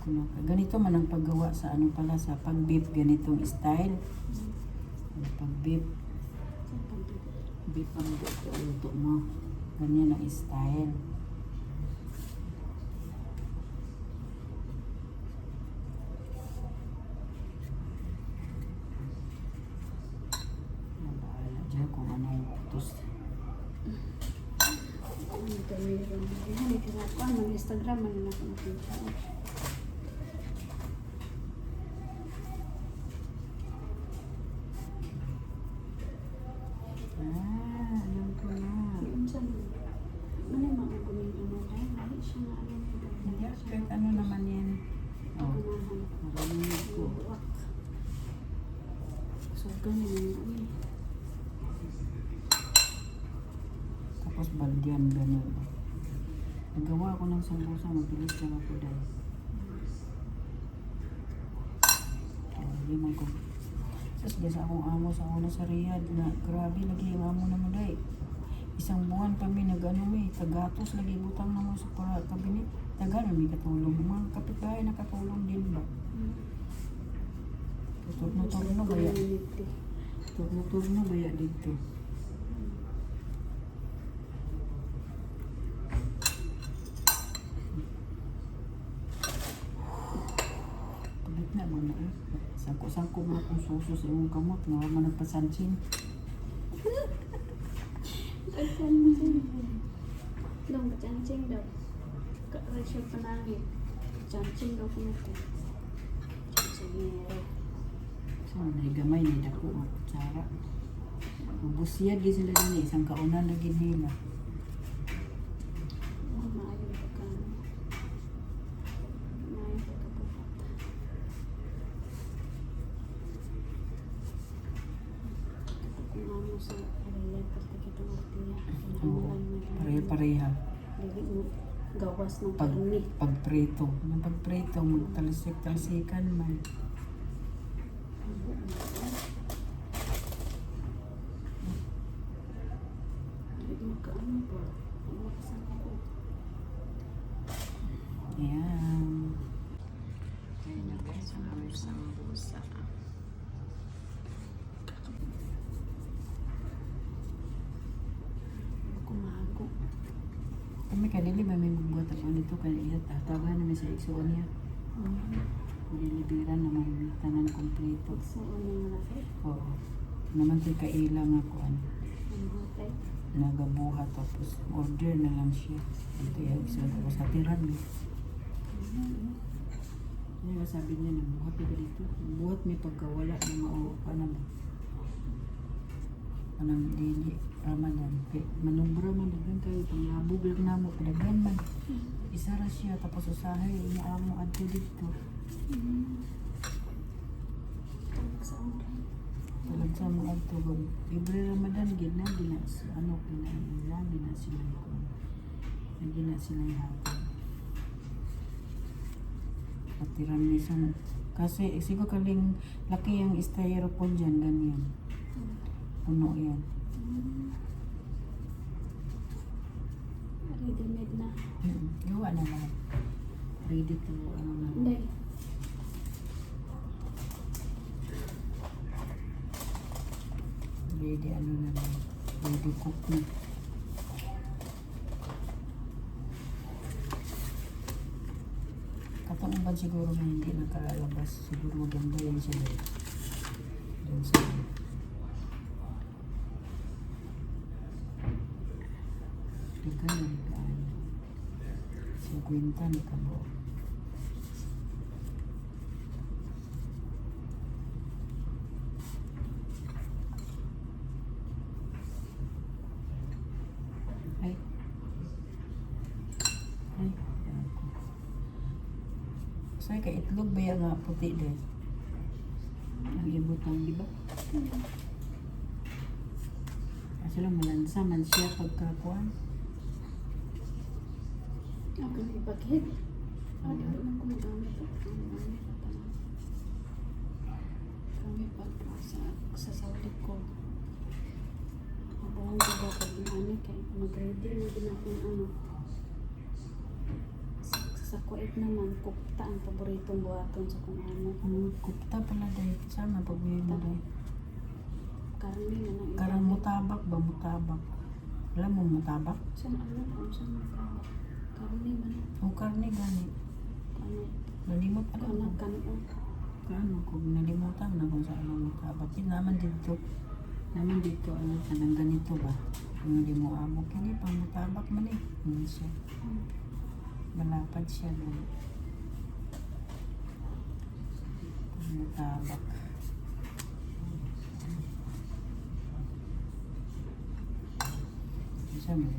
ko na. Ganito man ang paggawa sa ano pala, sa pag-beef, ganitong style. Pag-beef. Beef ang luto mo. Ganyan ang style. Nabahala dyan kung anong utos. Ito mayroon. Yan, itinakpan. Mag-Instagram, man na ako nakita. Alam ko na. Yun siya. Ano yung mga gumin ano dahil? Ay, siya na alam ko. Hindi, kahit ano naman yan. Oh, marunong ko. Buwak. So, ganyan yun. Tapos baldian, ganun. Nagawa ko ng sambusa, mabilis lang ako dahil. Hindi ko. Tapos gasa akong amo sa una sa Riyadh na grabe lagi yung amo na mo dahil. Isang buwan kami nag-ano tagatos lagi butang na mo sa para kabinet. Taga na may katulong. Mga kapitbahay na katulong din ba? Turno-turno ba yan? Turno-turno ba yan dito? Palit na mo na eh. Sangko-sangko mo akong suso sa iyong kamot. Nga mo nagpasansin. Chancing. Dong, chancing daw. Resyo panangit. Chancing daw ko nito. Chancing. So, naigamay na dako ang kutsara. Ubusiyad di sila din isang kaunan na ginhila. Maayon pa ka. Maayon pa ka buhat. Kung ano sa alay, pati kita martiya. Oo, pare-pareha. Dili mo gawas ng Pag, karni. pagprito. Nang pagprito, magtalisik-talisikan man. Dili mo ka ano ba? Ano ka sa ako? Ayan. Ayan na guys, ang aming sambusa. Kumago. Kami kanili may magbuhat ako nito kanila. Tatawa namin sa iksuon niya. Nililibiran naman tanan kompleto. So, ano yung malaki? Oo. Naman tayo kailang ako. Ang hotel. Nagabuhat tapos order na lang siya. Dito yung iksuon. Tapos hatiran mo. Ano sabi niya, nabuhat ka dito? Buhat may pagkawala na maupa na ba? Anong dili, Ramadan. Manubra man, daghan kayo. Panglabog lang na mo, padaghan man. Isara siya, tapos usahay, inaamo adto dito. Talag sa mga adto. Libre Ramadan, gina ano, gina sila yung gina sila yung hapon. Patiran ni isang kasi siguro kaling laki yung styrofoam dyan, ganyan. Puno yan. Ready-made na. Gawa na lang. Ready to ano na. Hindi. Ready ano na lang. Ready cook na. Katong uban siguro na hindi nakalabas. Siguro maganda yan siya. Doon sa Ligan na ligaan. 50 ni kabo. Ay. Ay. Say ka itlog ba yan nga puti din? Ang ibutang, di ba? Kasi lang malansa man siya pagkakuan. Ako na ipag-hit. Ano naman kung magamit ito? Kami pag sa Saudi ko. Mabuhang ko ba pag ano kaya mag-ready na din ako ng ano. Sa Kuwait naman, kupta ang paboritong buhaton sa kung ano. Kupta pala day. Sama pagbuhay mo day. Karne na ng Karang mutabak ba? Mutabak. Alam mo mutabak? Saan alam kung saan makawa? Karne man. O karne gani. Ano? Nalimot pa Ano? lang. Kanon. Ano kung nalimutan na kung saan ang mutabak. Yun naman dito. Naman dito ano kanang ganito ba? Kung hindi mo amo. Kini pang mutabak man eh. Yun siya. Malapad siya doon. Mutabak. Isa mo